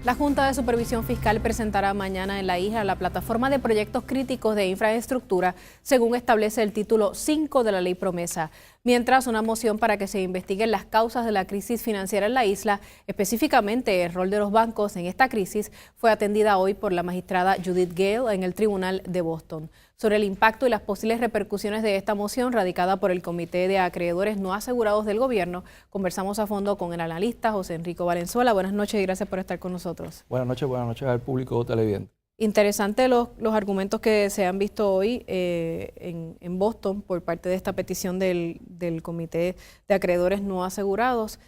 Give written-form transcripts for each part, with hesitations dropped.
La Junta de Supervisión Fiscal presentará mañana en la isla la plataforma de proyectos críticos de infraestructura, según establece el título 5 de la Ley Promesa, mientras una moción para que se investiguen las causas de la crisis financiera en la isla, específicamente el rol de los bancos en esta crisis, fue atendida hoy por la magistrada Judith Gale en el Tribunal de Boston. Sobre el impacto y las posibles repercusiones de esta moción radicada por el Comité de Acreedores No Asegurados del Gobierno, conversamos a fondo con el analista José Enrico Valenzuela. Buenas noches y gracias por estar con nosotros. Buenas noches al público televidente. Interesante los argumentos que se han visto hoy en Boston por parte de esta petición del Comité de Acreedores No Asegurados.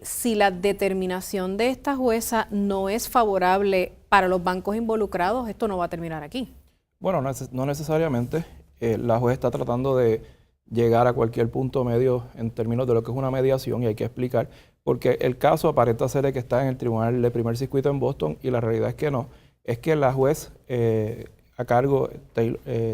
Si la determinación de esta jueza no es favorable para los bancos involucrados, esto no va a terminar aquí. Bueno, no necesariamente. La juez está tratando de llegar a cualquier punto medio en términos de lo que es una mediación y hay que explicar, porque el caso aparenta ser de que está en el Tribunal de Primer Circuito en Boston y la realidad es que no. Es que la juez a cargo,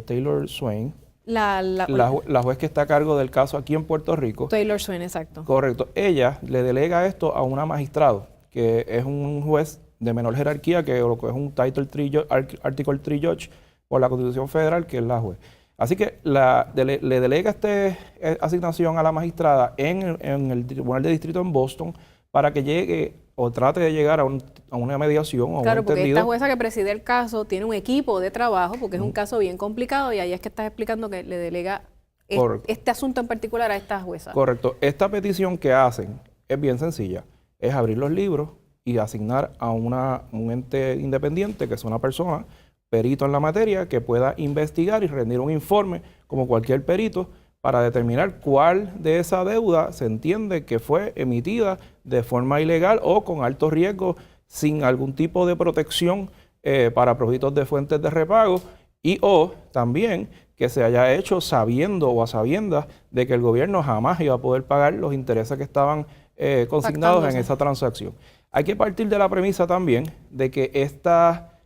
Taylor Swain, la juez que está a cargo del caso aquí en Puerto Rico. Taylor Swain, exacto. Correcto. Ella le delega esto a una magistrado, que es un juez de menor jerarquía que lo que es un Article 3 Judge por la Constitución Federal, que es la juez. Así que le delega esta asignación a la magistrada en el Tribunal de Distrito en Boston para que llegue o trate de llegar a una mediación o claro, un porque entendido. Esta jueza que preside el caso tiene un equipo de trabajo, porque es un caso bien complicado y ahí es que estás explicando que le delega este asunto en particular a esta jueza. Correcto. Esta petición que hacen es bien sencilla. Es abrir los libros y asignar a un ente independiente, que es una persona perito en la materia, que pueda investigar y rendir un informe como cualquier perito para determinar cuál de esa deuda se entiende que fue emitida de forma ilegal o con alto riesgo, sin algún tipo de protección para propósitos de fuentes de repago y o también que se haya hecho sabiendo o a sabiendas de que el gobierno jamás iba a poder pagar los intereses que estaban consignados en esa transacción. Hay que partir de la premisa también de que esta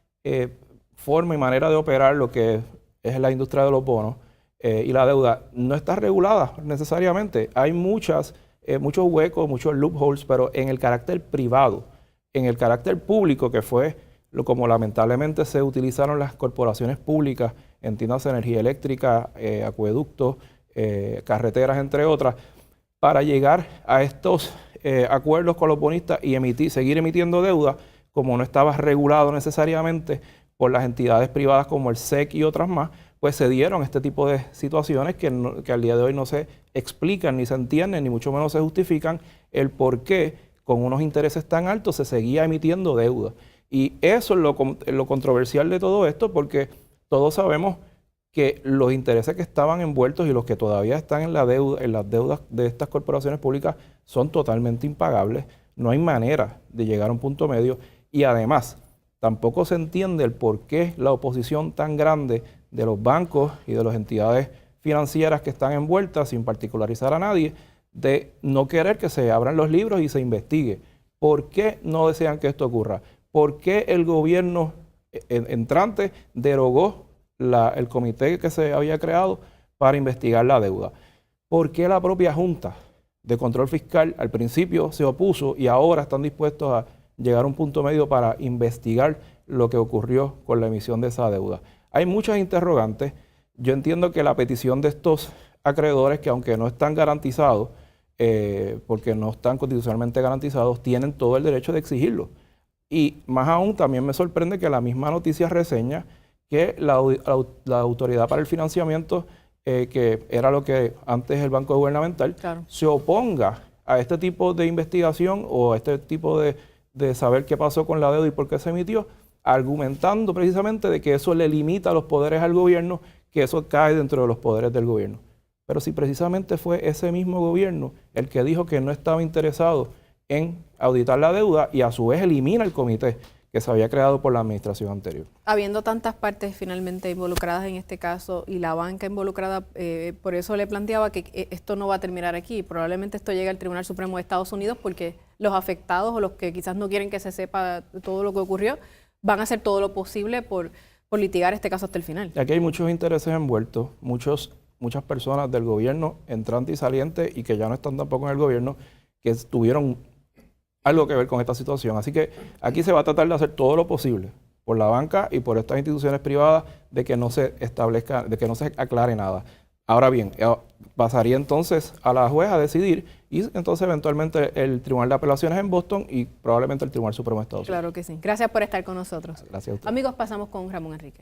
forma y manera de operar lo que es la industria de los bonos y la deuda no está regulada necesariamente. Hay muchos huecos, muchos loopholes, pero en el carácter privado, en el carácter público, que fue como lamentablemente se utilizaron las corporaciones públicas, entiéndase energía eléctrica, acueductos, carreteras, entre otras, para llegar a estos acuerdos con los bonistas y seguir emitiendo deuda, como no estaba regulado necesariamente por las entidades privadas como el SEC y otras más, pues se dieron este tipo de situaciones que al día de hoy no se explican, ni se entienden, ni mucho menos se justifican el por qué con unos intereses tan altos se seguía emitiendo deuda. Y eso es lo controversial de todo esto, porque todos sabemos que los intereses que estaban envueltos y los que todavía están en las deudas de estas corporaciones públicas son totalmente impagables. No hay manera de llegar a un punto medio y además tampoco se entiende el por qué la oposición tan grande de los bancos y de las entidades financieras que están envueltas, sin particularizar a nadie, de no querer que se abran los libros y se investigue. ¿Por qué no desean que esto ocurra? ¿Por qué el gobierno entrante derogó el comité que se había creado para investigar la deuda? ¿Por qué la propia Junta de Control Fiscal al principio se opuso y ahora están dispuestos a llegar a un punto medio para investigar lo que ocurrió con la emisión de esa deuda? Hay muchas interrogantes. Yo entiendo que la petición de estos acreedores, que aunque no están garantizados, porque no están constitucionalmente garantizados, tienen todo el derecho de exigirlo. Y más aún, también me sorprende que la misma noticia reseña que la Autoridad para el Financiamiento, que era lo que antes el Banco Gubernamental, claro, se oponga a este tipo de investigación o a este tipo de saber qué pasó con la deuda y por qué se emitió, argumentando precisamente de que eso le limita los poderes al gobierno, que eso cae dentro de los poderes del gobierno. Pero si precisamente fue ese mismo gobierno el que dijo que no estaba interesado en auditar la deuda y a su vez elimina el comité que se había creado por la administración anterior. Habiendo tantas partes finalmente involucradas en este caso y la banca involucrada, por eso le planteaba que esto no va a terminar aquí. Probablemente esto llegue al Tribunal Supremo de Estados Unidos porque los afectados o los que quizás no quieren que se sepa todo lo que ocurrió van a hacer todo lo posible por litigar este caso hasta el final. Y aquí hay muchos intereses envueltos, muchas personas del gobierno entrante y saliente y que ya no están tampoco en el gobierno, que tuvieron algo que ver con esta situación. Así que aquí se va a tratar de hacer todo lo posible por la banca y por estas instituciones privadas de que no se establezca, de que no se aclare nada. Ahora bien, pasaría entonces a la jueza a decidir y entonces eventualmente el Tribunal de Apelaciones en Boston y probablemente el Tribunal Supremo de Estados Unidos. Claro que sí. Gracias por estar con nosotros. Gracias a usted. Amigos, pasamos con Ramón Enrique.